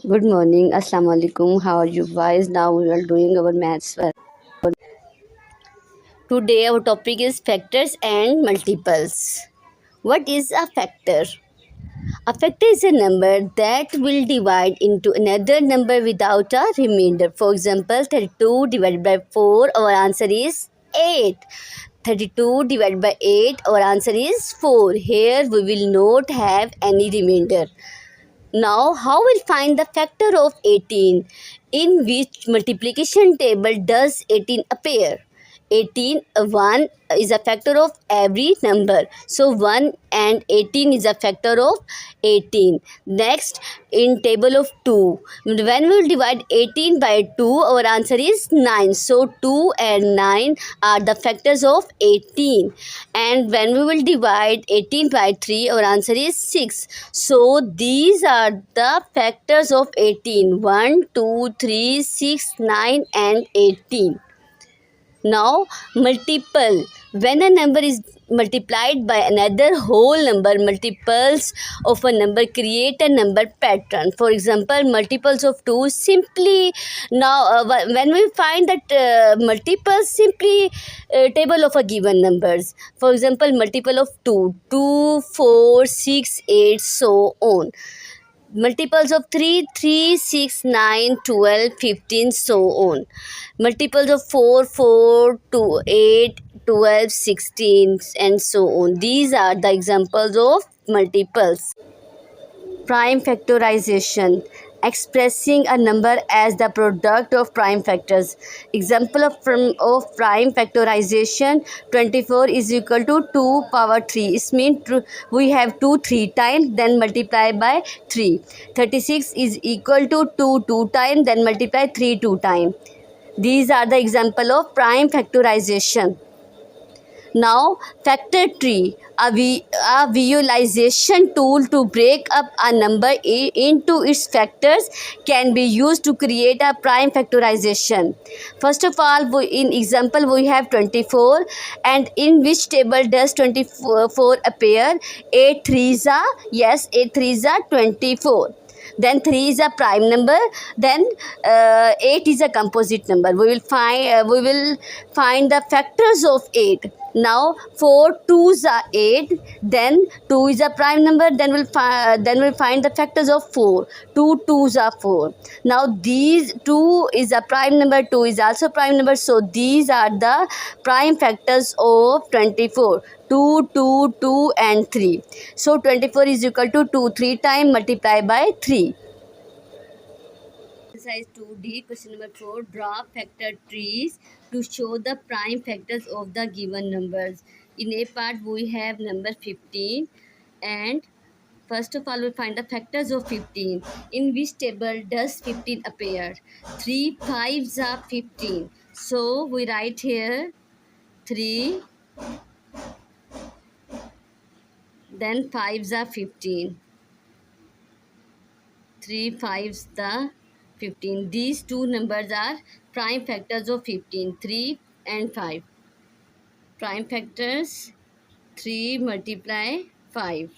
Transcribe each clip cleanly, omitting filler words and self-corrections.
Good morning, Assalamu alaikum. How are you guys? Now we are doing our maths work. Today our topic is factors and multiples. What is a factor? A factor is a number that will divide into another number without a remainder. For example, 32 divided by 4, our answer is 8. 32 divided by 8, our answer is 4. Here we will not have any remainder. Now, how will find the factor of 18? In which multiplication table does 18 appear? 18, 1 is a factor of every number. So, 1 and 18 is a factor of 18. Next, in table of 2, when we will divide 18 by 2, our answer is 9. So, 2 and 9 are the factors of 18. And when we will divide 18 by 3, our answer is 6. So, these are the factors of 18. 1, 2, 3, 6, 9 and 18. Now, multiple. When a number is multiplied by another whole number, multiples of a number create a number pattern. For example, multiples of 2 simply, now when we find that multiples, simply table of a given numbers. For example, multiple of 2, 4, 6, 8, so on. Multiples of 3, 3, 6, 9, 12, 15, so on. Multiples of 4, 4, 2, 8, 12, 16, and so on. These are the examples of multiples. Prime factorization, expressing a number as the product of prime factors. Example of prime factorization, 24 is equal to 2 power 3. It means we have 2 3 times, then multiply by 3. 36 is equal to 2 times, then multiply 3 2 times. These are the example of prime factorization. Now, factor tree, a visualization tool to break up a number into its factors, can be used to create a prime factorization. First of all, in example, we have 24, and in which table does 24 appear? 8 threes are, yes, 8 threes are 24. Then 3 is a prime number, then 8 is a composite number. We will find the factors of 8. Now 4 2s are 8, then 2 is a prime number, then we'll find the factors of 4. 2 2s are 4. Now these 2 is a prime number, 2 is also prime number, so these are the prime factors of 24. 2 2 2 and 3. So 24 is equal to 2 3 times, multiply by 3. Exercise 2D, question number 4. Draw factor trees to show the prime factors of the given numbers. In A part, we have number 15, and first of all, we find the factors of 15. In which table does 15 appear? 3 5s are 15. So we write here 3, then 5s are 15. 3 5s the 15. These two numbers are prime factors of 15, 3 and 5. Prime factors, 3 multiply 5.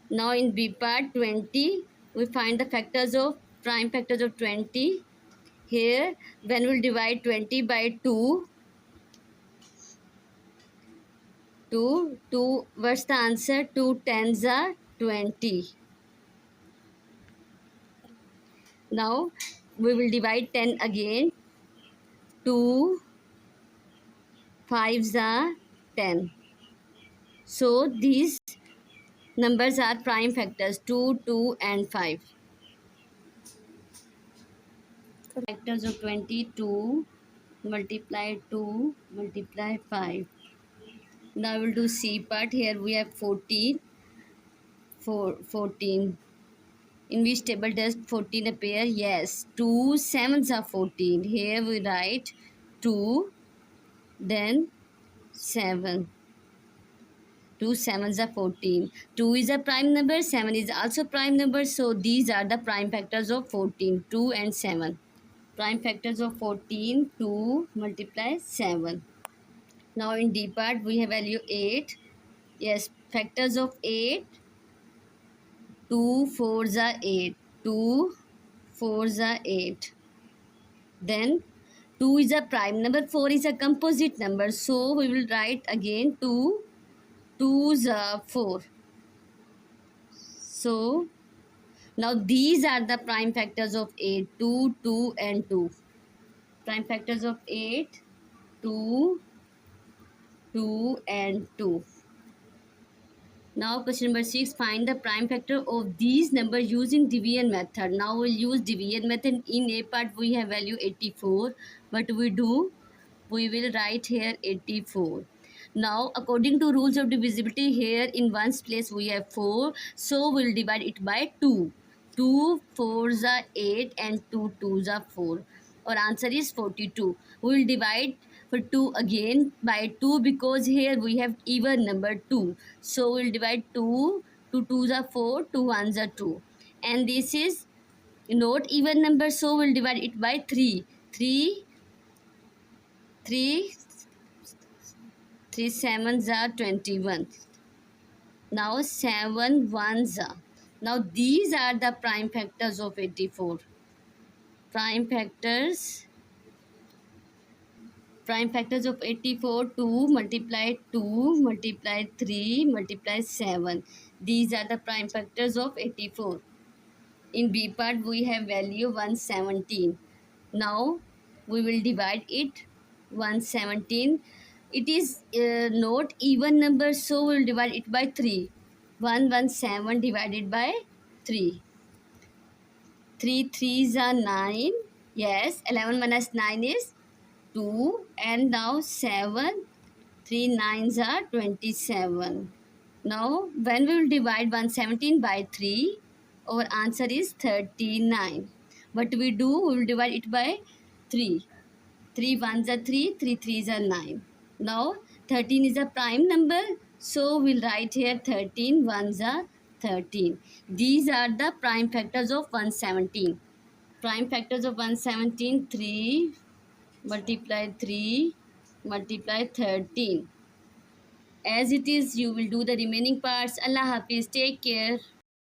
Now in B part, 20, we find the factors of prime factors of 20. Here, when we'll divide 20 by 2, what's the answer? 2 tens are 20. Now we will divide 10 again. 2 5s are 10. So these numbers are prime factors, 2, 2 and 5. Factors of 22, multiply 2, multiply 5. Now we'll do C part. Here we have 14. 14. In which table does 14 appear? Yes, 2 sevens are 14. Here we write 2, then 7. 2 sevens are 14. 2 is a prime number, 7 is also prime number. So these are the prime factors of 14, 2 and 7. Prime factors of 14, 2 multiply 7. Now in D part, we have value 8. Yes, factors of 8, 2 4s are 8. 2 4s are 8. Then 2 is a prime number, 4 is a composite number. So we will write again 2 2s are 4. So now these are the prime factors of 8, 2, 2 and 2. Prime factors of 8, 2, 2 and 2. Now question number 6, find the prime factor of these numbers using division method. Now we'll use division method. In A part we have value 84. What we will write here 84. Now according to rules of divisibility, here in ones place we have 4, so we'll divide it by 2. 2 4s are 8 and 2 2s are 4. Our answer is 42. We will divide for 2 again by 2 because here we have even number 2. So we will divide 2. 2 2s are 4, 2 1s are 2. And this is not even number, so we will divide it by 3. 3 7s are 21. Now 7 1s are. Now these are the prime factors of 84. Prime factors of 84, 2 multiply 2 multiply 3 multiply 7. These are the prime factors of 84. In B part we have value 117. Now we will divide it 117. It is not even number, so we will divide it by 3. 117 divided by 3. 3 3s are 9. Yes, 11 minus 9 is 2. And now 7. 3 9s are 27. Now when we will divide 117 by 3, our answer is 39. What we do, we will divide it by 3. 3 1s are 3, 3 3s are 9. Now 13 is a prime number, so we'll write here 13 1s are 13. These are the prime factors of 117. Prime factors of 117, 3 multiply 3 multiply 13. As it is, you will do the remaining parts. Allah Hafiz. Take care.